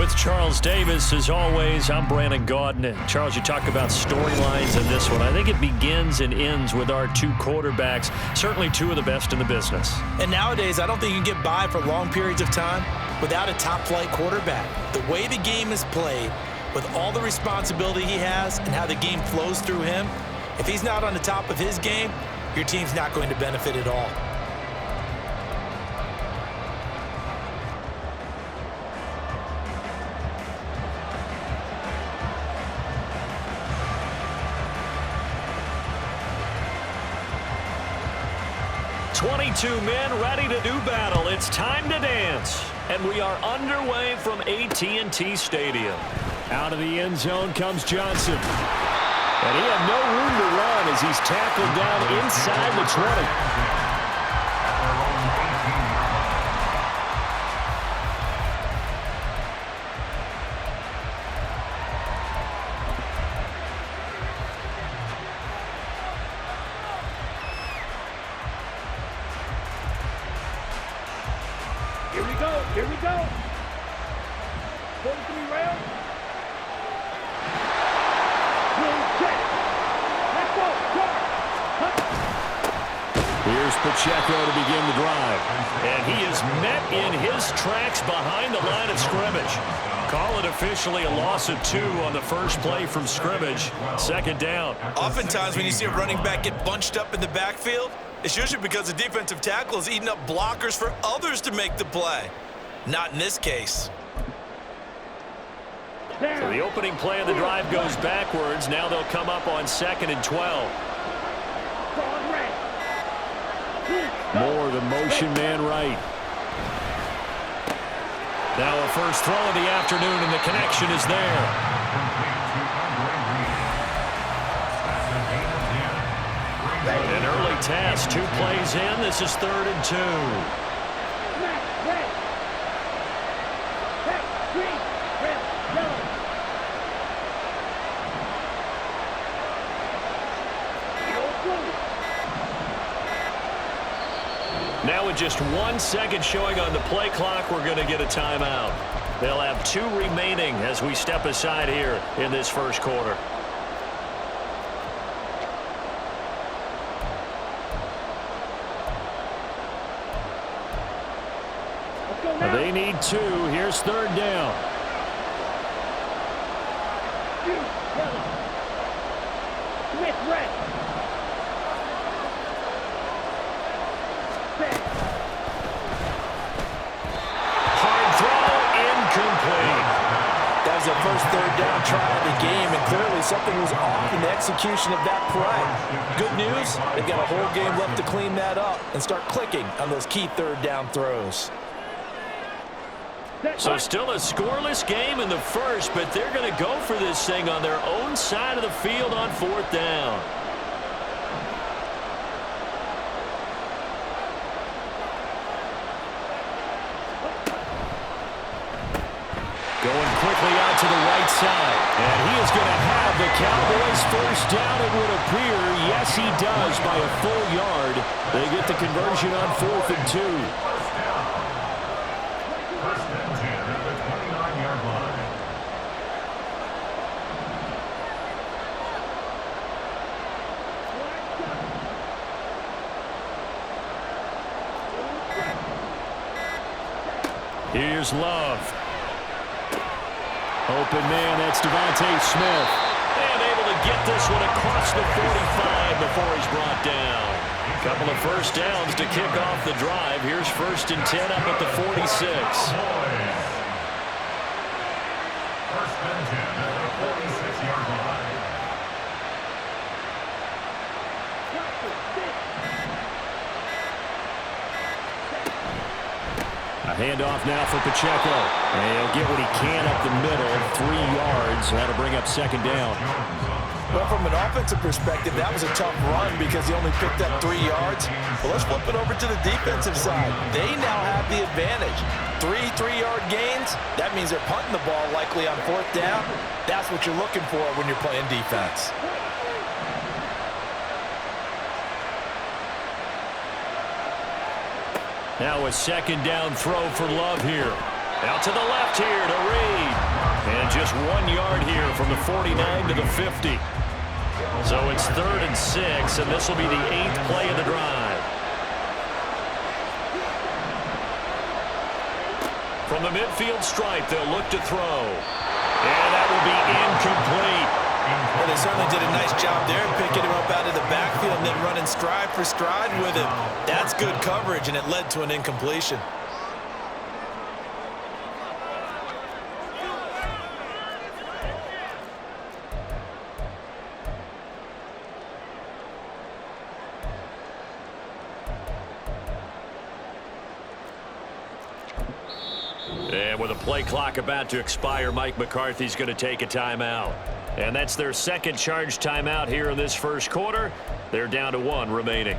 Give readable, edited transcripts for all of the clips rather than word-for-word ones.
With Charles Davis, as always, I'm Brandon Gaudin. Charles, you talk about storylines in this one. I think it begins and ends with our two quarterbacks, certainly two of the best in the business. And nowadays, I don't think you can get by for long periods of time without a top-flight quarterback. The way the game is played, with all the responsibility he has and how the game flows through him, if he's not on the top of his game, your team's not going to benefit at all. Two men ready to do battle. It's time to dance. And we are underway from AT&T Stadium. Out of the end zone comes Johnson. And he had no room to run as he's tackled down inside the 20. Here we go. 43 rounds. Check. Let's go. Here's Pacheco to begin the drive. And he is met in his tracks behind the line of scrimmage. Call it officially a loss of 2 on the first play from scrimmage. Second down. Oftentimes when you see a running back get bunched up in the backfield, it's usually because the defensive tackle is eating up blockers for others to make the play. Not in this case. So the opening play of the drive goes backwards. Now they'll come up on 2nd and 12. More the motion man right. Now a first throw of the afternoon, and the connection is there. An early task, 2 plays in. This is 3rd and 2. Now with just 1 second showing on the play clock, we're going to get a timeout. They'll have 2 remaining as we step aside here in this first quarter. They need 2. Here's 3rd down. Smith, red. Hard throw, incomplete. That was their first 3rd down try of the game, and clearly something was off in the execution of that play. Good news, they've got a whole game left to clean that up and start clicking on those key 3rd down throws. So still a scoreless game in the first, but they're going to go for this thing on their own side of the field on 4th down. Going quickly out to the right side. And he is going to have the Cowboys first down, it would appear. Yes, he does by a full yard. They get the conversion on 4th and 2. Here's Love. Open man, that's Devontae Smith. And able to get this one across the 45 before he's brought down. A couple of first downs to kick off the drive. Here's 1st and 10 up at the 46. First and 10 at the 46-yard line. A handoff now for Pacheco. And he'll get what he can up the middle. 3 yards. That'll bring up 2nd down. Well, from an offensive perspective, that was a tough run because he only picked up 3 yards. Well, let's flip it over to the defensive side. They now have the advantage. 3 3-yard gains. That means they're punting the ball likely on 4th down. That's what you're looking for when you're playing defense. Now a 2nd down throw for Love here. Out to the left here to Reed. And just 1 yard here from the 49 to the 50. So it's 3rd and 6, and this will be the 8th play of the drive. From the midfield stripe, they'll look to throw. And that will be incomplete. Well, they certainly did a nice job there, picking him up out of the backfield and then running stride for stride with him. That's good coverage, and it led to an incompletion. And with a play clock about to expire, Mike McCarthy's going to take a timeout. And that's their second charge timeout here in this first quarter. They're down to 1 remaining.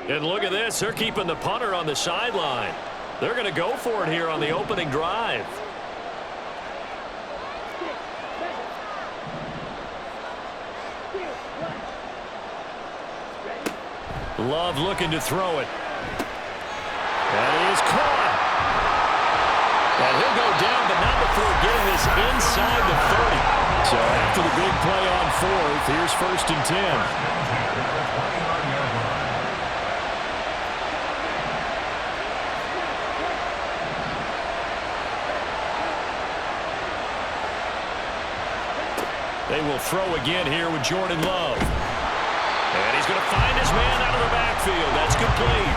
And look at this. They're keeping the punter on the sideline. They're going to go for it here on the opening drive. Love looking to throw it. That is caught. And he'll go down, but not before getting this inside the 30. So after the big play on 4th, here's 1st and 10. They will throw again here with Jordan Love. And he's going to find his man out of the backfield. That's complete.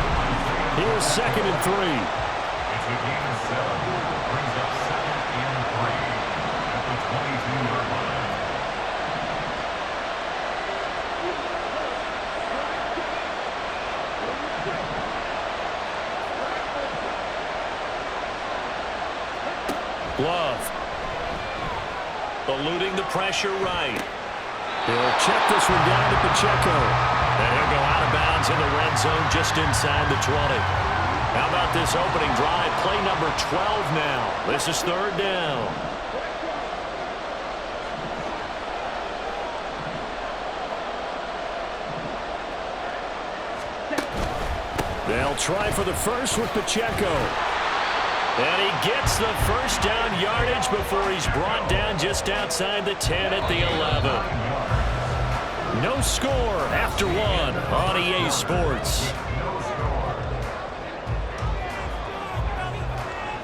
Here's 2nd and 3. It's a gain of 7. Brings up 2nd and 3 at the 22-yard line. Love. Eluding the pressure right. He'll check this one down to Pacheco. And he'll go out of bounds in the red zone just inside the 20. How about this opening drive? Play number 12 now. This is 3rd down. They'll try for the first with Pacheco. And he gets the first down yardage before he's brought down just outside the 10 at the 11. No score after 1 on EA Sports.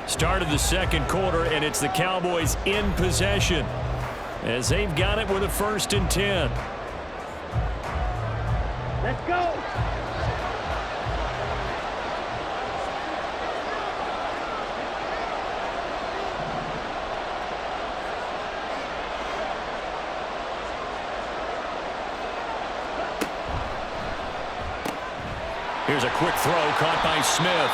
Start of the second quarter, and it's the Cowboys in possession as they've got it with a 1st and 10. Let's go. Here's a quick throw caught by Smith.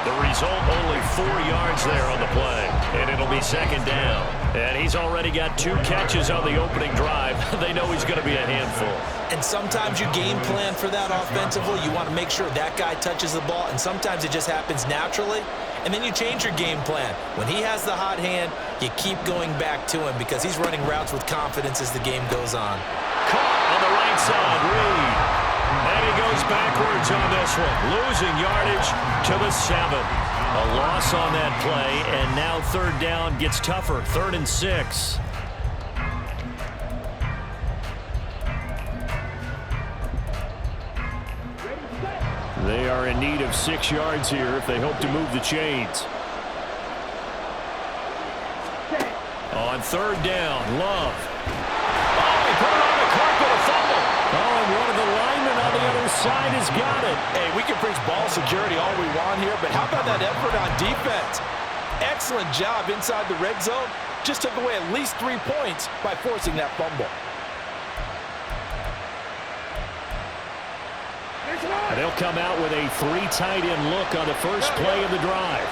The result, only 4 yards there on the play. And it'll be 2nd down. And he's already got 2 catches on the opening drive. They know he's going to be a handful. And sometimes you game plan for that offensively. You want to make sure that guy touches the ball. And sometimes it just happens naturally. And then you change your game plan. When he has the hot hand, you keep going back to him because he's running routes with confidence as the game goes on. Caught on the right side, Reed. And he goes backwards on this one, losing yardage to the 7. A loss on that play, and now 3rd down gets tougher, 3rd and 6. They are in need of 6 yards here if they hope to move the chains. On 3rd down, Love. Oh, he put it on the carpet, a fumble. Oh, and one of the linemen on the other side has got it. Hey, we can preach ball security all we want here, but how about that effort on defense? Excellent job inside the red zone. Just took away at least 3 points by forcing that fumble. And they'll come out with a 3 tight end look on the first play of the drive.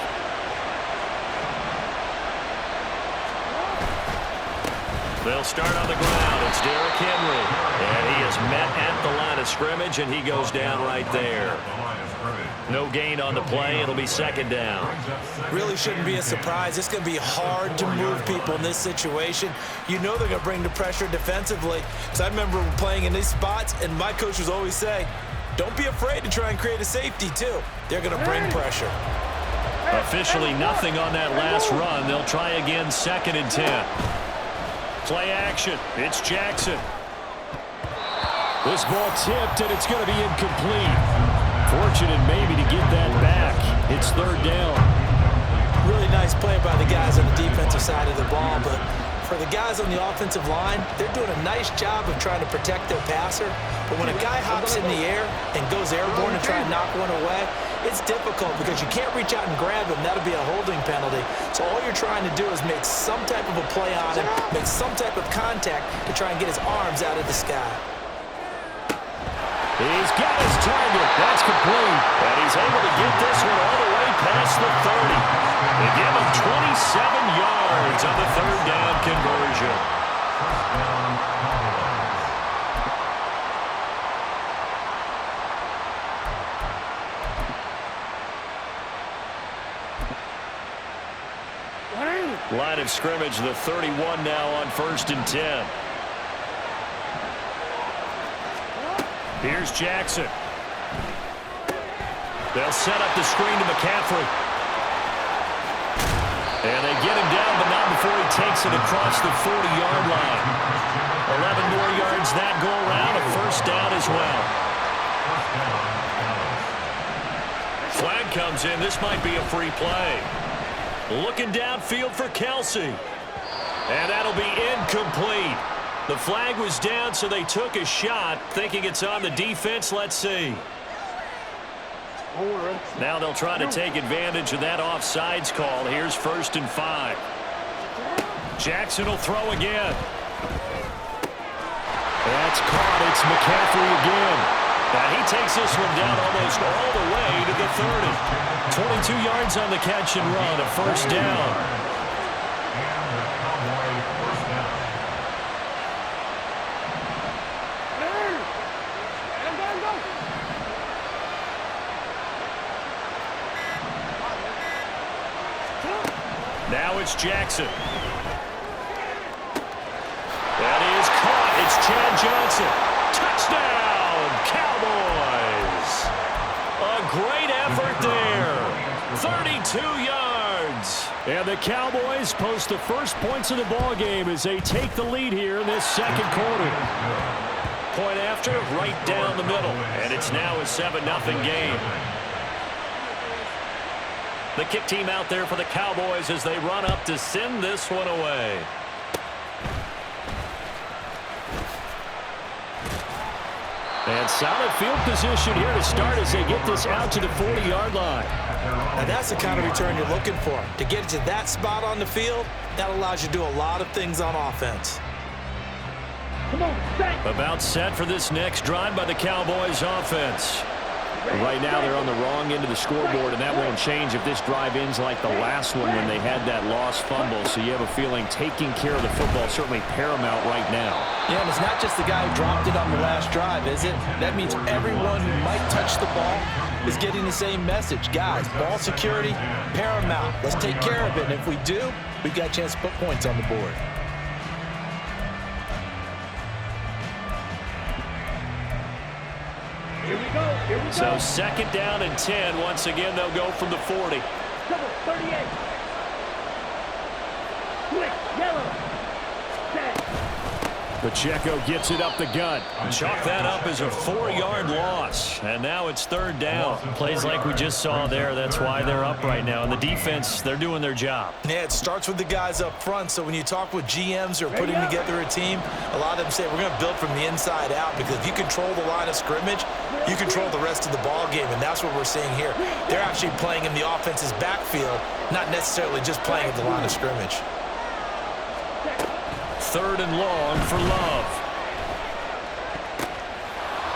They'll start on the ground. It's Derrick Henry. And he is met at the line of scrimmage, and he goes down right there. No gain on the play. It'll be second down. Really shouldn't be a surprise. It's going to be hard to move people in this situation. You know they're going to bring the pressure defensively. Because I remember playing in these spots, and my coach was always saying, don't be afraid to try and create a safety, too. They're going to bring pressure. Officially nothing on that last run. They'll try again, 2nd and 10. Play action. It's Jackson. This ball tipped, and it's going to be incomplete. Fortunate maybe to get that back. It's 3rd down. Really nice play by the guys on the defensive side of the ball, but for the guys on the offensive line, they're doing a nice job of trying to protect their passer. But when a guy hops in the air and goes airborne and try and knock one away, it's difficult because you can't reach out and grab him. That'll be a holding penalty. So all you're trying to do is make some type of a play on him, make some type of contact to try and get his arms out of the sky. He's got his target. That's complete. And he's able to get this one all the way past the 30. They give him 27 yards on the 3rd down conversion. Line of scrimmage, the 31 now on 1st and 10. Here's Jackson. They'll set up the screen to McCaffrey. And they get him down, but not before he takes it across the 40-yard line. 11 more yards that go around, a 1st down as well. Flag comes in. This might be a free play. Looking downfield for Kelsey. And that'll be incomplete. The flag was down, so they took a shot, thinking it's on the defense. Let's see. Now they'll try to take advantage of that offsides call. Here's 1st and 5. Jackson will throw again. That's caught. It's McCaffrey again. Now he takes this one down almost all the way to the 30. 22 yards on the catch and run, a 1st down. Now it's Jackson. That is caught. It's Chad Johnson. Touchdown, Cowboys. A great effort there. 32 yards. And the Cowboys post the first points of the ball game as they take the lead here in this 2nd quarter. Point after, right down the middle. And it's now a 7-0 game. The kick team out there for the Cowboys as they run up to send this one away. And solid field position here to start as they get this out to the 40-yard line. Now that's the kind of return you're looking for. To get to that spot on the field, that allows you to do a lot of things on offense. Come on, set. About set for this next drive by the Cowboys offense. Right now they're on the wrong end of the scoreboard, and that won't change if this drive ends like the last one when they had that lost fumble. So you have a feeling taking care of the football certainly paramount right now. Yeah, and it's not just the guy who dropped it on the last drive, is it? That means everyone who might touch the ball is getting the same message. Guys, ball security, paramount. Let's take care of it, and if we do, we've got a chance to put points on the board. Here we go. Here we go. So 2nd down and 10. Once again, they'll go from the 40. Double 38. Quick, yellow. Set. Pacheco gets it up the gut. Chalk that up as a 4-yard loss. And now it's 3rd down. Plays like we just saw there. That's why they're up right now. And the defense, they're doing their job. Yeah, it starts with the guys up front. So when you talk with GMs who are putting together a team, a lot of them say we're going to build from the inside out, because if you control the line of scrimmage, you control the rest of the ball game, and that's what we're seeing here. They're actually playing in the offense's backfield, not necessarily just playing at the line of scrimmage. 3rd and long for Love.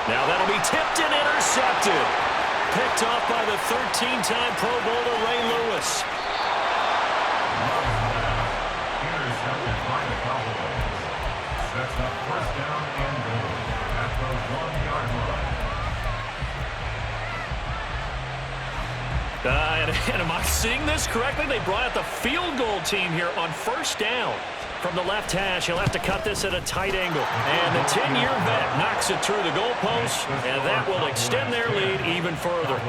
Now that'll be tipped and intercepted. Picked off by the 13-time Pro Bowler Ray Lewis. sets up first down and goal at the 1-yard line. And am I seeing this correctly? They brought out the field goal team here on first down. From the left hash, he'll have to cut this at a tight angle. And the 10-year vet knocks it through the goalpost, and that will extend their lead even further.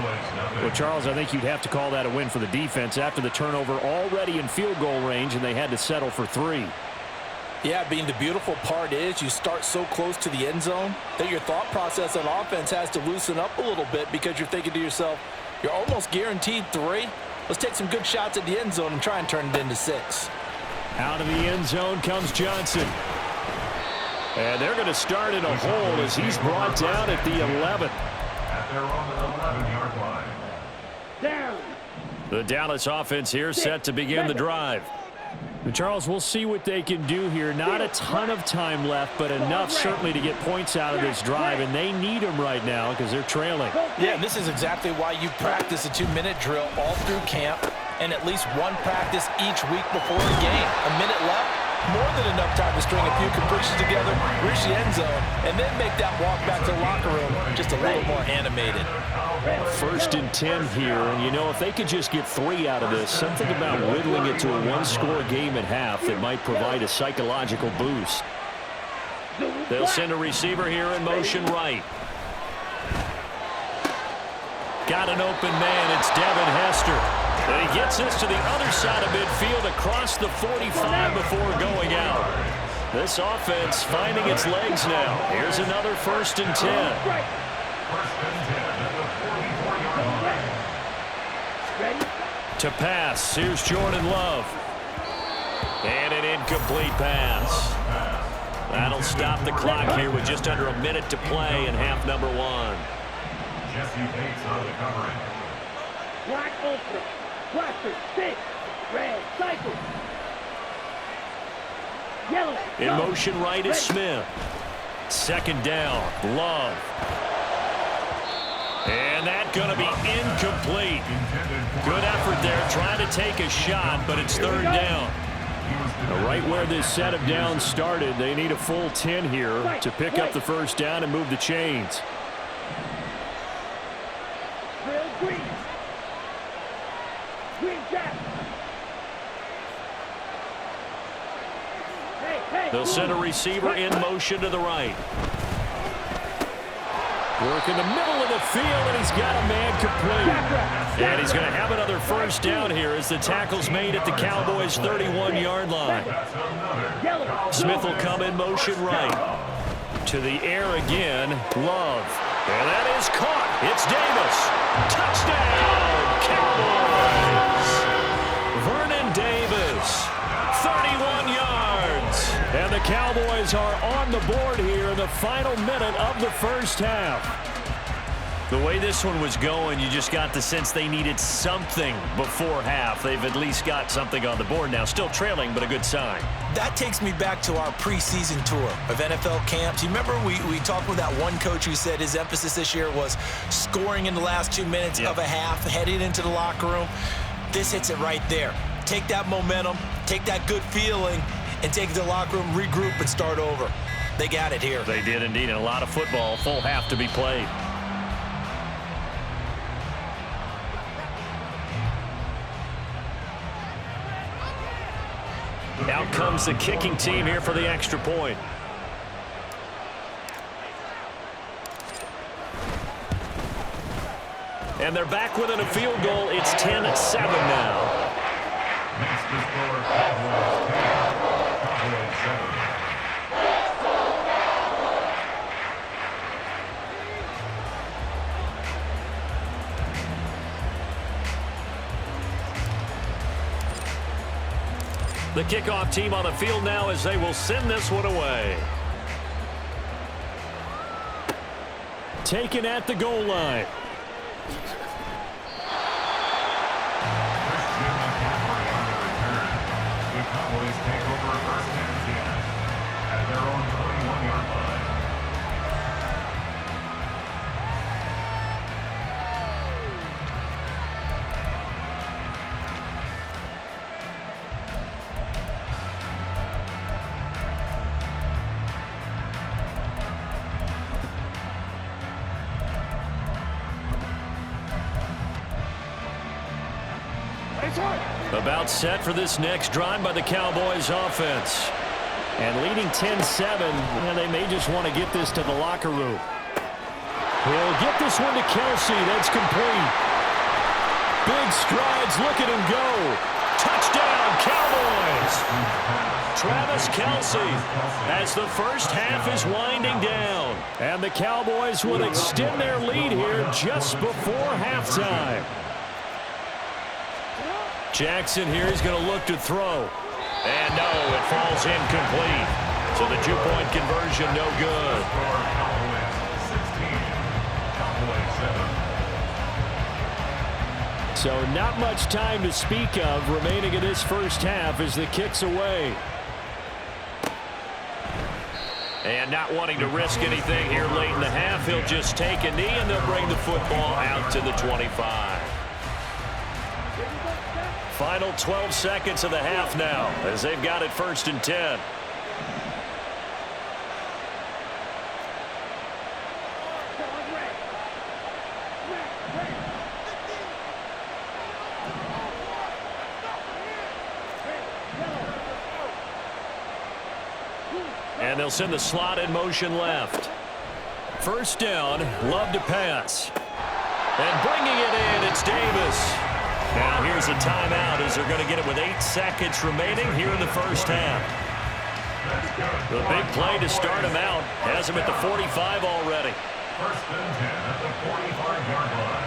Well, Charles, I think you'd have to call that a win for the defense after the turnover already in field goal range, and they had to settle for 3. Yeah, Bean, the beautiful part is you start so close to the end zone that your thought process on offense has to loosen up a little bit because you're thinking to yourself, you're almost guaranteed 3. Let's take some good shots at the end zone and try and turn it into 6. Out of the end zone comes Johnson. And they're going to start in a hole as he's brought down at the 11. At their own 11-yard line. Down. The Dallas offense here set to begin the drive. And Charles, we'll see what they can do here. Not a ton of time left, but enough certainly to get points out of this drive, and they need them right now because they're trailing. Yeah, and this is exactly why you practice a 2-minute drill all through camp and at least one practice each week before a game. A minute left, more than enough time to string a few completions together, reach the end zone, and then make that walk back to the locker room just a little more animated. 1st and 10 here, and you know, if they could just get 3 out of this, something about whittling it to a 1-score game at half that might provide a psychological boost. They'll send a receiver here in motion right. Got an open man, it's Devin Hester. And he gets this to the other side of midfield across the 45 before going out. This offense finding its legs now. Here's another 1st and 10. First and 10 at the 44-yard line. Ready? To pass, here's Jordan Love. And an incomplete pass. That'll stop the clock here with just under a minute to play in half number 1. Jesse Bates on the covering. Black ultra. Blaster. 6. Red. Cycle. Yellow. In go. motion right is Smith. 2nd down, Love. And that's going to be incomplete. Good effort there, trying to take a shot, but it's 3rd down. Right where this set of downs started, they need a full 10 here to pick up the 1st down and move the chains. Drill green. Green jack. Hey. They'll send a receiver in motion to the right. Work in the middle of the field, and he's got a man complete. And he's going to have another 1st down here as the tackle's made at the Cowboys' 31-yard line. Smith will come in motion right. To the air again, Love. And that is caught. It's Davis. Touchdown, Cowboys. Vernon Davis, 31 yards. And the Cowboys are on the board here in the final minute of the 1st half. The way this one was going, you just got the sense they needed something before half. They've at least got something on the board now. Still trailing, but a good sign. That takes me back to our preseason tour of NFL camps. You remember we talked with that one coach who said his emphasis this year was scoring in the last 2 minutes of a half, heading into the locker room. This hits it right there. Take that momentum, take that good feeling, and take it to the locker room, regroup, and start over. They got it here. They did indeed, and a lot of football, full half to be played. Out comes the kicking team here for the extra point. And they're back within a field goal. It's 10-7 now. Makes the score Cowboys 10, Cowboys 7. The kickoff team on the field now as they will send this one away. Taken at the goal line. The Cowboys take over 1st and 10 at their own 21-yard line. About set for this next drive by the Cowboys offense. And leading 10-7, they may just want to get this to the locker room. He'll get this one to Kelsey. That's complete. Big strides. Look at him go. Touchdown, Cowboys. Travis Kelsey as the first half is winding down. And the Cowboys will extend their lead here just before halftime. Jackson here is going to look to throw. And no, it falls incomplete. So the two-point conversion no good. So not much time to speak of remaining in this first half as the kick's away. And not wanting to risk anything here late in the half, he'll just take a knee and they'll bring the football out to the 25. Final 12 seconds of the half now as they've got it 1st and 10. And they'll send the slot in motion left. First down, Love to pass. And bringing it in, it's Davis. Now here's a timeout as they're going to get it with 8 seconds remaining here in the first half. The big play to start him out has him at the 45 already. 1st and 10 at the 45-yard line.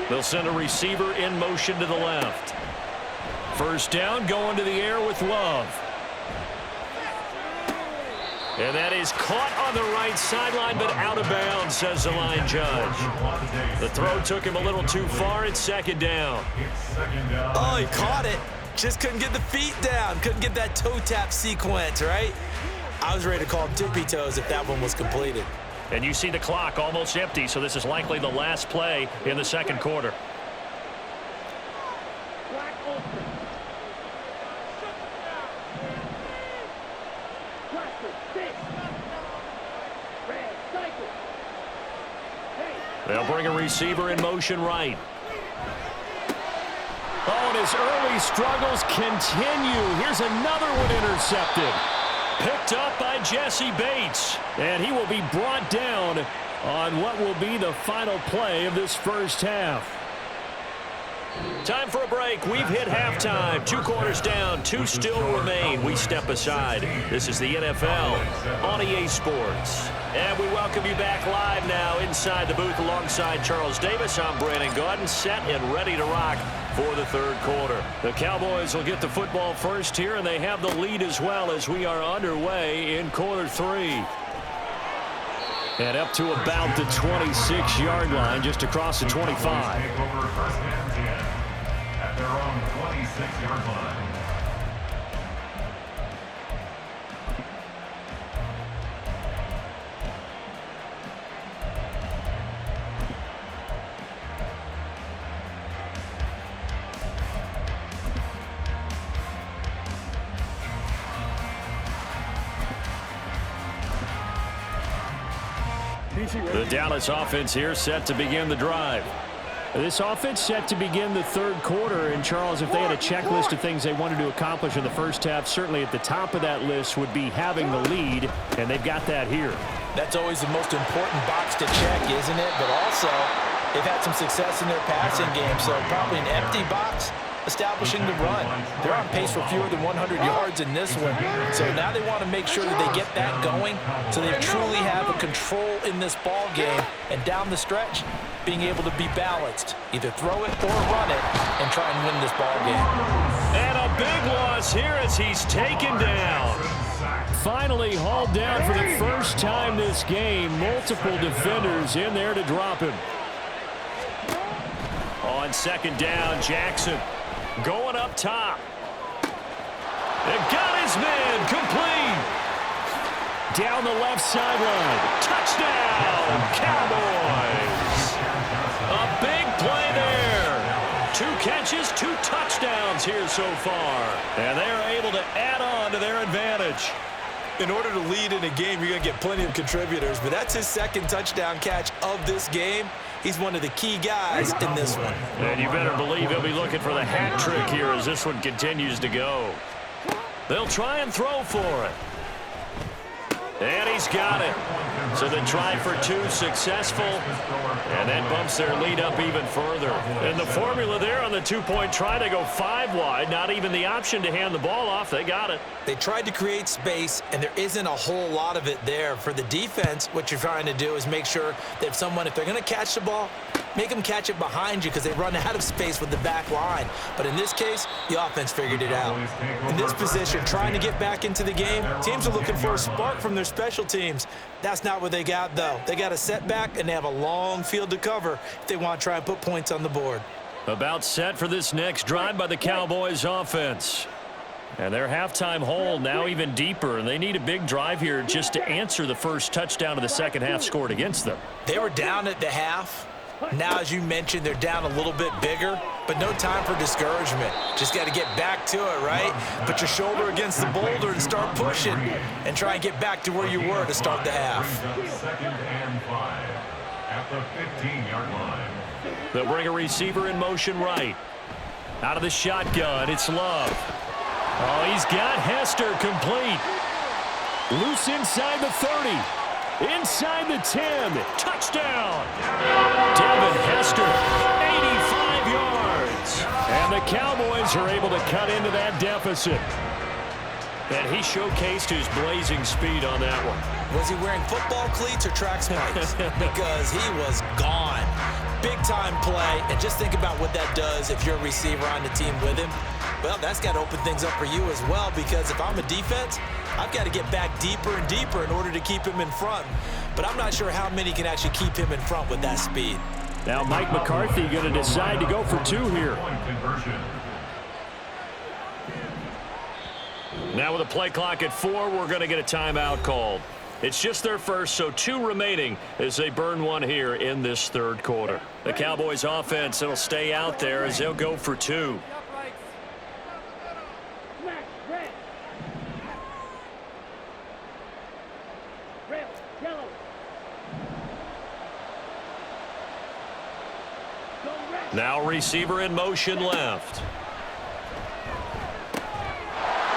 They'll send a receiver in motion to the left. First down, going to the air with Love. And that is caught on the right sideline, but out of bounds, says the line judge. The throw took him a little too far. It's 2nd down. Oh, he caught it. Just couldn't get the feet down. Couldn't get that toe tap sequence, right? I was ready to call him tippy toes if that one was completed. And you see the clock almost empty, so this is likely the last play in the 2nd quarter. They'll bring a receiver in motion right. Oh, and his early struggles continue. Here's another one intercepted. Picked up by Jesse Bates. And he will be brought down on what will be the final play of this first half. Time for a break. We've hit halftime. 2 quarters down. 2 still remain. We step aside. This is the NFL on EA Sports. And we welcome you back live now inside the booth alongside Charles Davis. I'm Brandon Gaudin, set and ready to rock for the 3rd quarter. The Cowboys will get the football first here, and they have the lead as well as we are underway in quarter 3. And up to about the 26-yard line, just across the 25. Take over 1st and 10 at their own 26-yard line. The Dallas offense here set to begin the drive. This offense set to begin the 3rd quarter. And, Charles, if they had a checklist of things they wanted to accomplish in the first half, certainly at the top of that list would be having the lead, and they've got that here. That's always the most important box to check, isn't it? But also, they've had some success in their passing game, so probably an empty box establishing the run. They're on pace for fewer than 100 yards in this one. So now they want to make sure that they get that going so they truly have a control in this ball game. And down the stretch, being able to be balanced. Either throw it or run it and try and win this ball game. And a big loss here as he's taken down. Finally hauled down for the first time this game. Multiple defenders in there to drop him. On 2nd down, Jackson going up top. And got his man complete. Down the left sideline. Touchdown, Cowboys. A big play there. 2 catches, 2 touchdowns here so far. And they're able to add on to their advantage. In order to lead in a game, you're going to get plenty of contributors, but that's his 2nd touchdown catch of this game. He's one of the key guys in this one. And you better believe he'll be looking for the hat trick here as this one continues to go. They'll try and throw for it. And he's got it. So the try for 2 successful, and that bumps their lead up even further. And the formula there on the 2-point try to go 5 wide, not even the option to hand the ball off. They got it. They tried to create space, and there isn't a whole lot of it there. For the defense, what you're trying to do is make sure that if they're going to catch the ball, make them catch it behind you because they run out of space with the back line. But in this case, the offense figured it out. In this position, trying to get back into the game, teams are looking for a spark from their special teams. That's not what they got, though. They got a setback, and they have a long field to cover if they want to try and put points on the board. About set for this next drive by the Cowboys offense. And their halftime hole now even deeper, and they need a big drive here just to answer the first touchdown of the second half scored against them. They were down at the half. Now, as you mentioned, they're down a little bit bigger, but no time for discouragement. Just got to get back to it, right? Put your shoulder against the boulder and start pushing and try and get back to where you were to start the half. 2nd and 5 at the 15-yard line. They'll bring a receiver in motion right. Out of the shotgun, it's Love. Oh, he's got Hester complete. Loose inside the 30. Inside the 10. Touchdown. Devin Hester, 85 yards. And the Cowboys are able to cut into that deficit. And he showcased his blazing speed on that one. Was he wearing football cleats or track spikes? Because he was gone. Big-time play, and just think about what that does if you're a receiver on the team with him. Well, that's got to open things up for you as well, because if I'm a defense, I've got to get back deeper and deeper in order to keep him in front. But I'm not sure how many can actually keep him in front with that speed. Now Mike McCarthy going to decide to go for 2 here. Now with a play clock at 4, we're going to get a timeout called. It's just their first, so 2 remaining as they burn 1 here in this 3rd quarter. The Cowboys offense, it'll stay out there as they'll go for 2. Now receiver in motion left.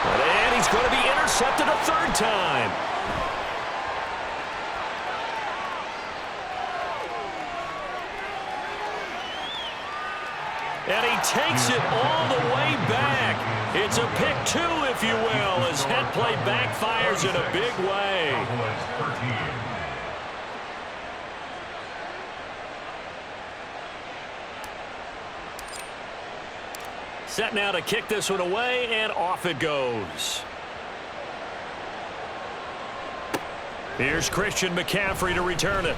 And he's going to be intercepted a 3rd time. And he takes it all the way back. It's a pick 2, if you will, as head play backfires in a big way. Set now to kick this one away, and off it goes. Here's Christian McCaffrey to return it.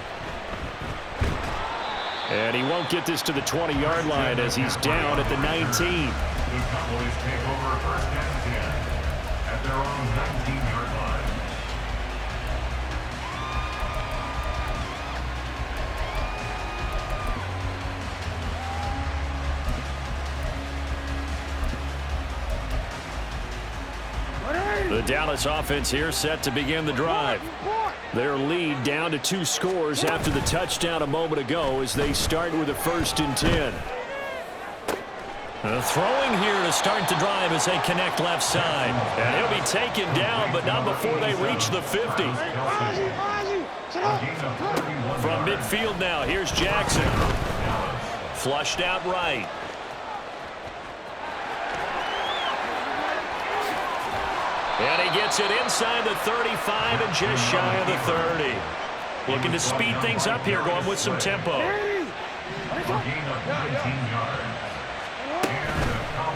And he won't get this to the 20-yard line as he's down at the 19. The Cowboys take over 1st and 10 at their own 19-yard line. The Dallas offense here set to begin the drive. Their lead down to 2 scores after the touchdown a moment ago as they start with a 1st and 10. Throwing here to start the drive as they connect left side. And he'll be taken down, but not before they reach the 50. From midfield now, here's Jackson. Flushed out right. And he gets it inside the 35 and just shy of the 30. Looking to speed things up here, going with some tempo.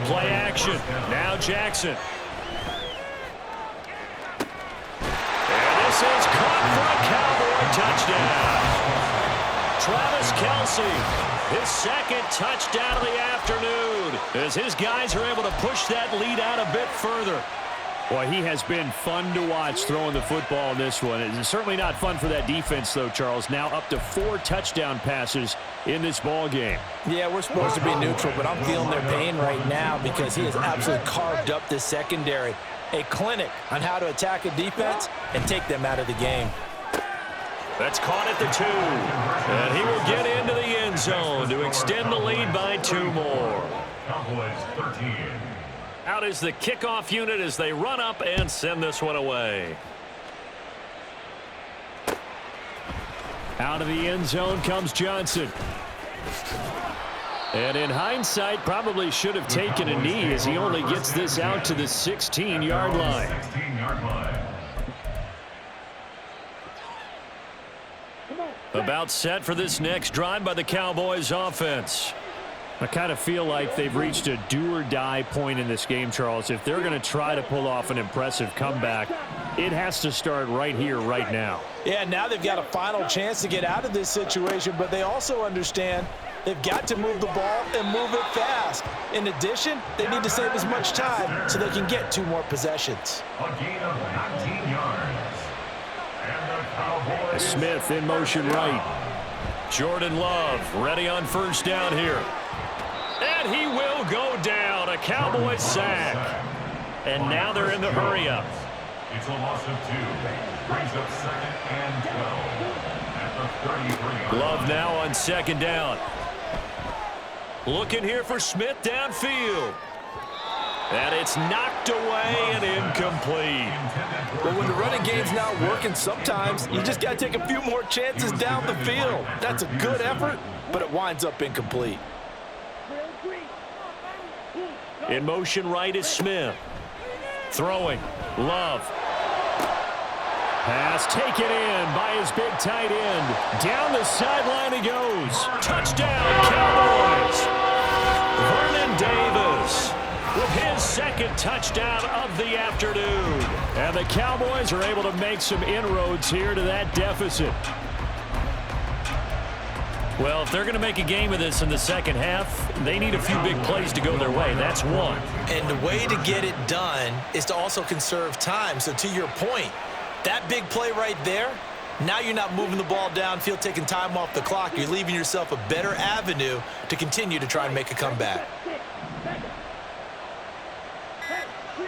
Play action. Now Jackson. And this is caught for a Cowboy touchdown. Travis Kelce, his 2nd touchdown of the afternoon, as his guys are able to push that lead out a bit further. Boy, he has been fun to watch throwing the football in this one. It's certainly not fun for that defense, though, Charles. Now up to 4 touchdown passes in this ball game. Yeah, we're supposed to be neutral, but I'm feeling their pain right now because he has absolutely carved up this secondary. A clinic on how to attack a defense and take them out of the game. That's caught at the 2. And he will get into the end zone to extend the lead by 2 more. Cowboys 13. Out is the kickoff unit as they run up and send this one away. Out of the end zone comes Johnson. And in hindsight, probably should have taken a knee as he only gets this out to the 16-yard line. 16-yard line. About set for this next drive by the Cowboys offense. I kind of feel like they've reached a do-or-die point in this game, Charles. If they're going to try to pull off an impressive comeback, it has to start right here, right now. Yeah, now they've got a final chance to get out of this situation, but they also understand they've got to move the ball and move it fast. In addition, they need to save as much time so they can get 2 more possessions. A gain of 19 yards. And the Cowboys. Smith in motion right. Jordan Love ready on first down here. And he will go down. A Cowboys sack. And now they're in the hurry-up. It's a loss of 2. Brings up 2nd and 12. At the 33. Love now on 2nd down. Looking here for Smith downfield. And it's knocked away and incomplete. But when the running game's not working, sometimes you just got to take a few more chances down the field. That's a good effort, but it winds up incomplete. In motion right is Smith. Throwing. Love. Pass taken in by his big tight end. Down the sideline he goes. Touchdown, Cowboys. Vernon Davis with his 2nd touchdown of the afternoon. And the Cowboys are able to make some inroads here to that deficit. Well, if they're going to make a game of this in the second half, they need a few big plays to go their way. That's one. And the way to get it done is to also conserve time. So to your point, that big play right there, now you're not moving the ball downfield, taking time off the clock. You're leaving yourself a better avenue to continue to try and make a comeback.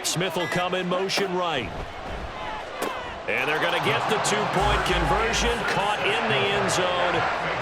Smith will come in motion right. And they're going to get the 2-point conversion, caught in the end zone,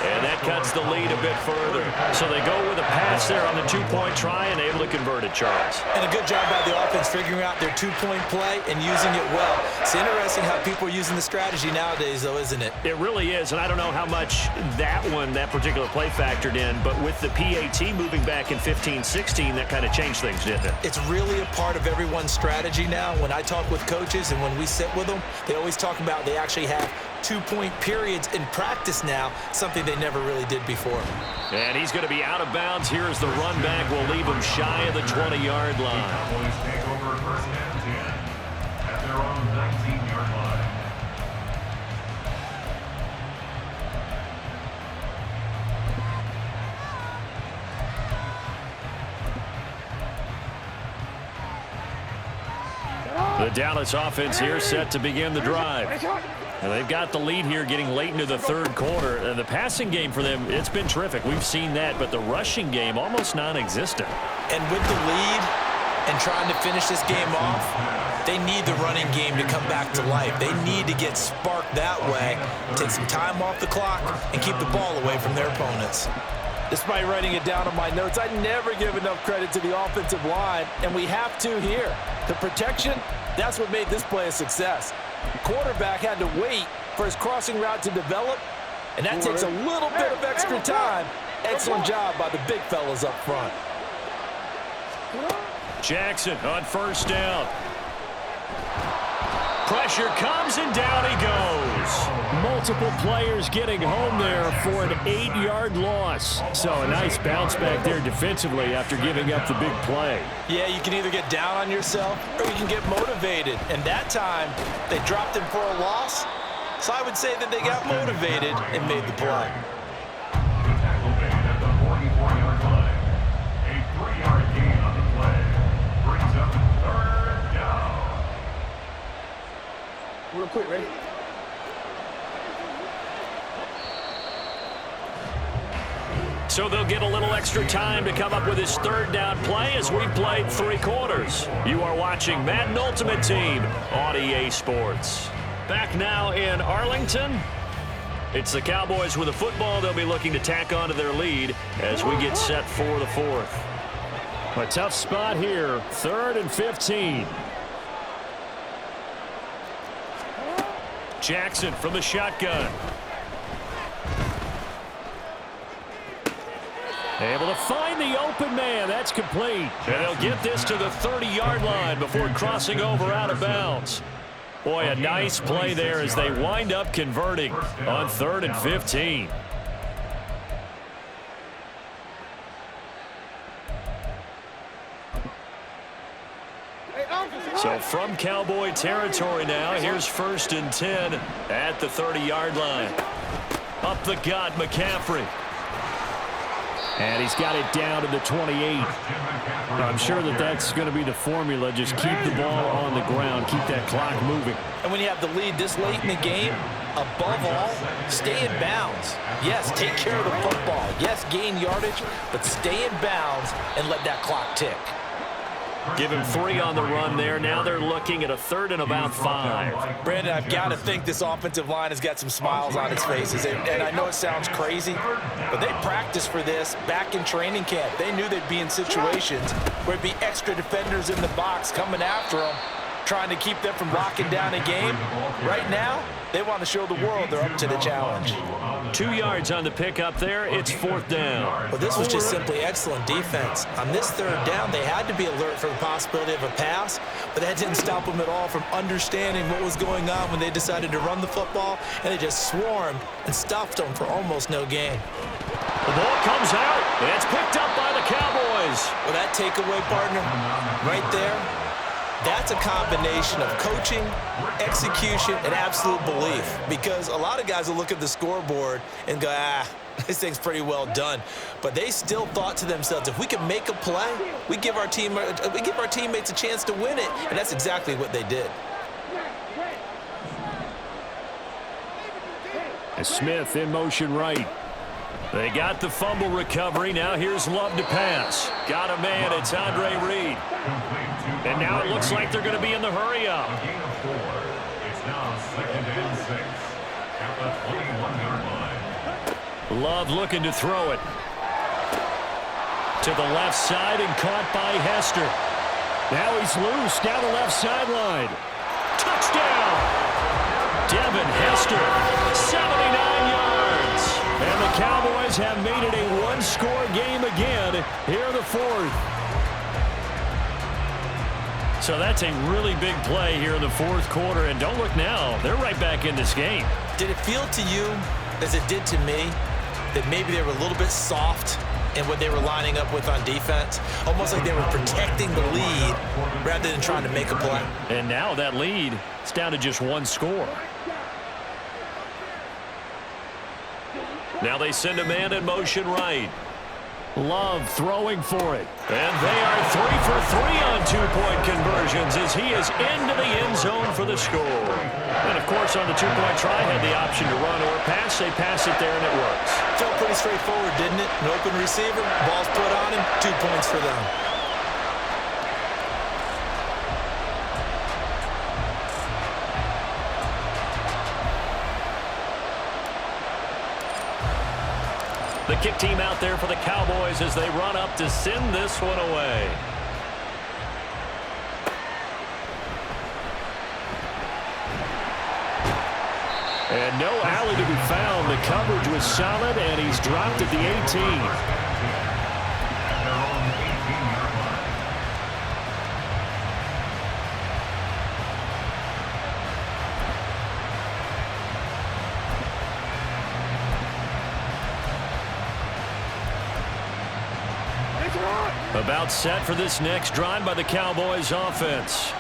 and that cuts the lead a bit further. So they go with a pass there on the 2-point try and able to convert it, Charles. And a good job by the offense figuring out their 2-point play and using it well. It's interesting how people are using the strategy nowadays, though, isn't it? It really is, and I don't know how much that particular play factored in, but with the PAT moving back in 15-16, that kind of changed things, didn't it? It's really a part of everyone's strategy now. When I talk with coaches and when we sit with them, they always talk about they actually have 2-point periods in practice now, something they never really did before. And he's going to be out of bounds here as the run back will leave him shy of the 20-yard line. Cowboys take over 1st and 10 at their own 19-yard line. The Dallas offense here set to begin the drive. And they've got the lead here getting late into the 3rd quarter. And the passing game for them, it's been terrific. We've seen that, but the rushing game almost non-existent. And with the lead and trying to finish this game off, they need the running game to come back to life. They need to get sparked that way, take some time off the clock, and keep the ball away from their opponents. Despite writing it down on my notes, I never give enough credit to the offensive line, and we have to here. The protection, that's what made this play a success. Quarterback had to wait for his crossing route to develop, and that takes a little bit of extra time. Excellent job by the big fellas up front. Jackson on first down. Pressure comes and down he goes. Multiple players getting home there for an 8-yard loss. So a nice bounce back there defensively after giving up the big play. Yeah, you can either get down on yourself or you can get motivated. And that time, they dropped him for a loss. So I would say that they got motivated and made the play. The tackle made at the 44-yard line. A 3-yard gain on the play. Brings up 3rd down. Real quick, ready? So they'll get a little extra time to come up with his third down play as we've played 3 quarters. You are watching Madden Ultimate Team on EA Sports. Back now in Arlington. It's the Cowboys with a football. They'll be looking to tack onto their lead as we get set for the 4th. A tough spot here. 3rd and 15. Jackson from the shotgun. Able to find the open man. That's complete. And they'll get this to the 30-yard line before crossing over out of bounds. Boy, a nice play there as they wind up converting on 3rd and 15. So from Cowboy territory now, here's 1st and 10 at the 30-yard line. Up the gut, McCaffrey. And he's got it down to the 28. I'm sure that that's going to be the formula. Just keep the ball on the ground. Keep that clock moving. And when you have the lead this late in the game, above all, stay in bounds. Yes, take care of the football. Yes, gain yardage, but stay in bounds and let that clock tick. Give him 3 on the run there. Now they're looking at a 3rd and about 5. Brandon, I've got to think this offensive line has got some smiles on its faces. And I know it sounds crazy, but they practiced for this back in training camp. They knew they'd be in situations where it'd be extra defenders in the box coming after them, trying to keep them from locking down a game. Right now, they want to show the world they're up to the challenge. 2 yards on the pickup there. It's 4th down. Well, this was just simply excellent defense. On this 3rd down, they had to be alert for the possibility of a pass, but that didn't stop them at all from understanding what was going on when they decided to run the football, and they just swarmed and stuffed them for almost no gain. The ball comes out, and it's picked up by the Cowboys. Well, that takeaway, partner, right there, that's a combination of coaching, execution, and absolute belief. Because a lot of guys will look at the scoreboard and go, this thing's pretty well done. But they still thought to themselves, if we can make a play, we give our teammates a chance to win it. And that's exactly what they did. And Smith in motion right. They got the fumble recovery. Now here's Love to pass. Got a man. It's Andre Reed. And now it looks like they're going to be in the hurry up. It's now 2nd and 6 at the 21-yard line. Love looking to throw it. To the left side and caught by Hester. Now he's loose down the left sideline. Touchdown! Devin Hester, 79 yards. And the Cowboys have made it a one-score game again here in the 4th. So that's a really big play here in the 4th quarter. And don't look now, they're right back in this game. Did it feel to you, as it did to me, that maybe they were a little bit soft in what they were lining up with on defense? Almost like they were protecting the lead rather than trying to make a play. And now that lead is down to just 1 score. Now they send a man in motion right. Love throwing for it. And they are 3 for 3 on 2-point conversions as he is into the end zone for the score. And, of course, on the 2-point try, had the option to run or pass. They pass it there, and it works. Felt pretty straightforward, didn't it? An open receiver, ball's put on him, 2 points for them. The kick team out there for the Cowboys as they run up to send this one away. And no alley to be found. The coverage was solid, and he's dropped at the 18. About set for this next drive by the Cowboys offense.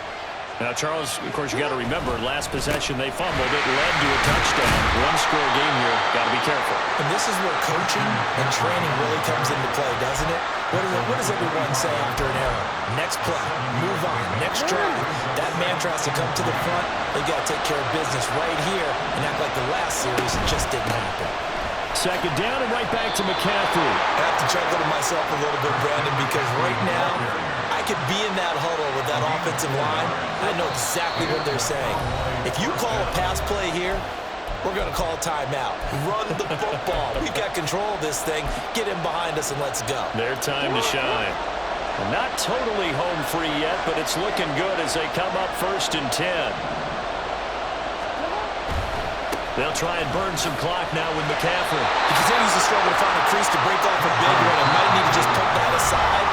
Now, Charles, of course, you got to remember, last possession they fumbled. It led to a touchdown. One-score game here. Got to be careful. And this is where coaching and training really comes into play, doesn't it? What does everyone say after an error? Next play, move on, next drive. That man tries to come to the front. They got to take care of business right here and act like the last series just didn't happen. Second down and right back to McCaffrey. I have to chuckle to myself a little bit, Brandon, because right now I could be in that huddle with that offensive line. I know exactly what they're saying. If you call a pass play here, we're going to call a timeout. Run the football. We've got control of this thing. Get him behind us and let's go. Their time to shine. Not totally home free yet, but it's looking good as they come up 1st and 10. They'll try and burn some clock now with McCaffrey. He continues to struggle to find a crease to break off a big one and might need to just put that aside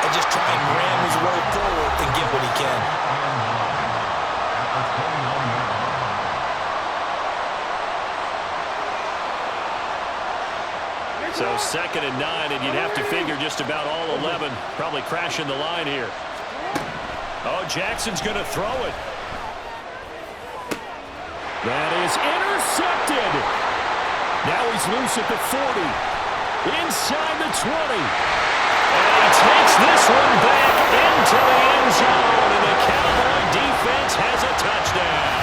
and just try and ram his way forward and get what he can. So 2nd and 9, and you'd have to figure just about all 11 probably crashing the line here. Oh, Jackson's going to throw it. That is intercepted. Now he's loose at the 40. Inside the 20. And he takes this one back into the end zone, and the Cowboy defense has a touchdown.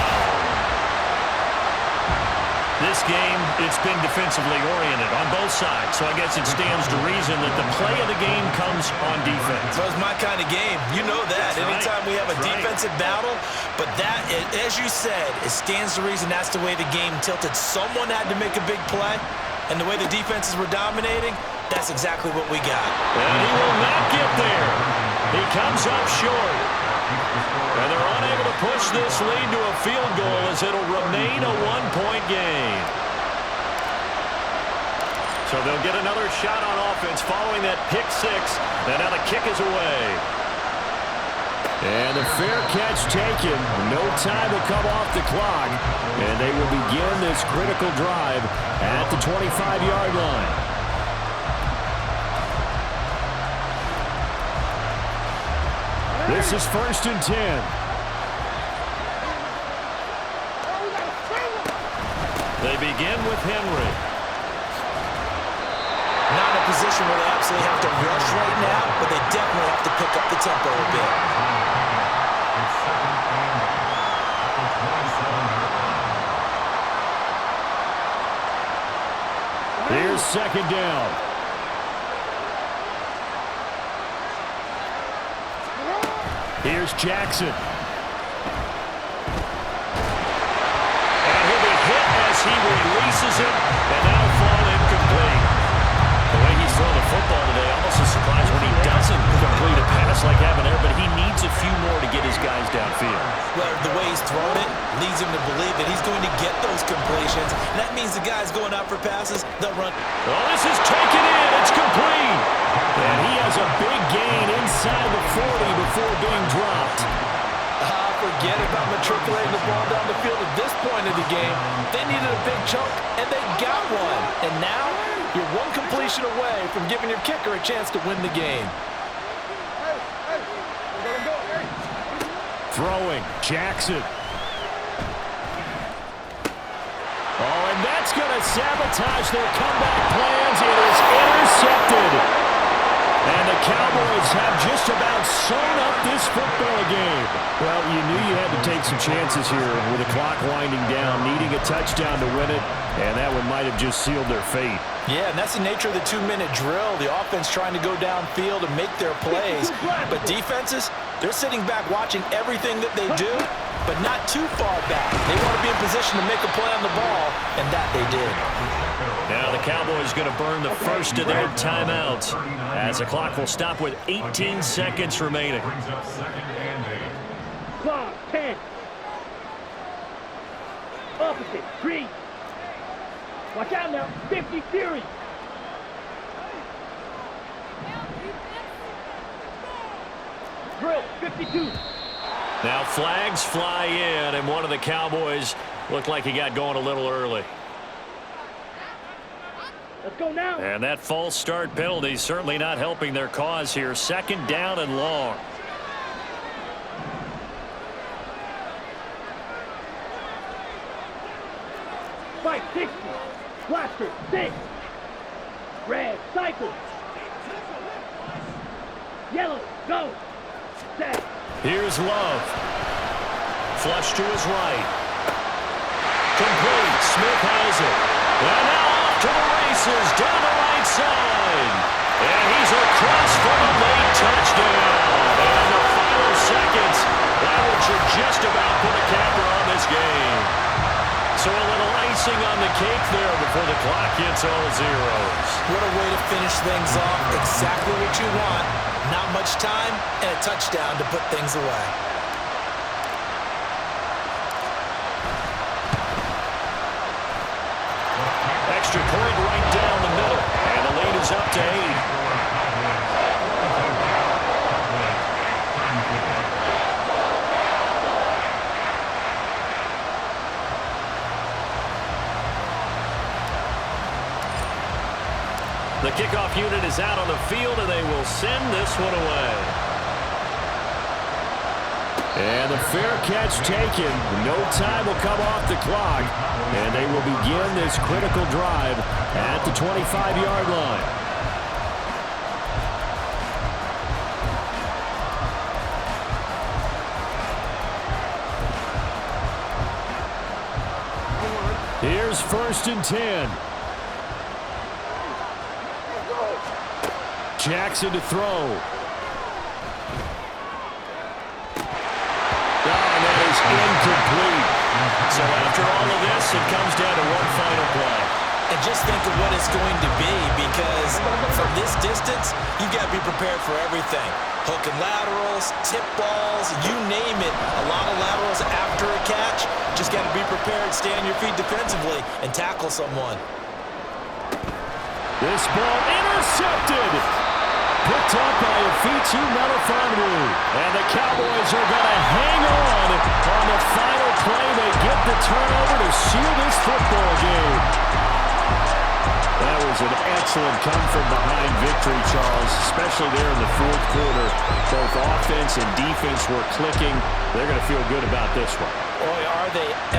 This game, it's been defensively oriented on both sides, so I guess it stands to reason that the play of the game comes on defense. So it's my kind of game. You know that. That's Anytime we have a defensive battle, but that, as you said, it stands to reason that's the way the game tilted. Someone had to make a big play, and the way the defenses were dominating, that's exactly what we got. And he will not get there. He comes up short. And they're unable to push this lead to a field goal as it'll remain a one-point game. So they'll get another shot on offense following that pick six. And now the kick is away. And a fair catch taken. No time to come off the clock. And they will begin this critical drive at the 25-yard line. This is 1st and 10. They begin with Henry. Not in a position where they absolutely have to rush right now, but they definitely have to pick up the tempo a bit. Here's 2nd down. Here's Jackson. And he'll be hit as he releases it, and that'll fall incomplete. The way he's throwing the football today, almost a surprise when he doesn't complete a pass like having there, but he needs a few more to get his guys downfield. Well, the way he's thrown it leads him to believe that he's going to get those completions. And that means the guys going out for passes, they'll run. Oh, this is taken in. It's complete. And he has a big gain inside the 40 before being dropped. Forget about matriculating the ball down the field at this point of the game. They needed a big chunk, and they got one. And now, you're one completion away from giving your kicker a chance to win the game. Throwing, Jackson. Oh, and that's going to sabotage their comeback plans. It is intercepted. And the Cowboys have just about sewn up this football game. Well, you knew you had to take some chances here with the clock winding down, needing a touchdown to win it, and that one might have just sealed their fate. Yeah, and that's the nature of the 2-minute drill. The offense trying to go downfield and make their plays. But defenses, they're sitting back watching everything that they do, but not too far back. They want to be in position to make a play on the ball, and that they did. Now the Cowboys going to burn the first of their timeouts as the clock will stop with 18 seconds remaining. Clock, 10. Opposite, green. Watch out now, 50 Fury. Drill, 52. Now flags fly in, and one of the Cowboys looked like he got going a little early. Let's go now. And that false start penalty certainly not helping their cause here. 2nd down and long. Fight 60. Blaster 6. Red cycle. Yellow go. Set. Here's Love. Flush to his right. Complete. Smith has it. And now off to the races down the right side. And he's across for a late touchdown. And the final seconds, that one should just about put a capper on this game. So a little icing on the cake there before the clock hits all zeros. What a way to finish things off. Exactly what you want. Not much time and a touchdown to put things away. Extra point right down the middle. And the lead is up to 8. The kickoff unit is out on the field, and they will send this one away. And the fair catch taken. No time will come off the clock. And they will begin this critical drive at the 25-yard line. Here's 1st and 10. Jackson to throw. And that is incomplete. So after all of this, it comes down to one final play. And just think of what it's going to be, because from this distance, you've got to be prepared for everything. Hook and laterals, tip balls, you name it. A lot of laterals after a catch. Just got to be prepared, stay on your feet defensively, and tackle someone. This ball intercepted. Picked up by Afitu Melifonwu. And the Cowboys are going to hang on the final play. They get the turnover to seal this football game. That was an excellent come-from-behind victory, Charles, especially there in the 4th quarter. Both offense and defense were clicking. They're going to feel good about this one. Boy, are they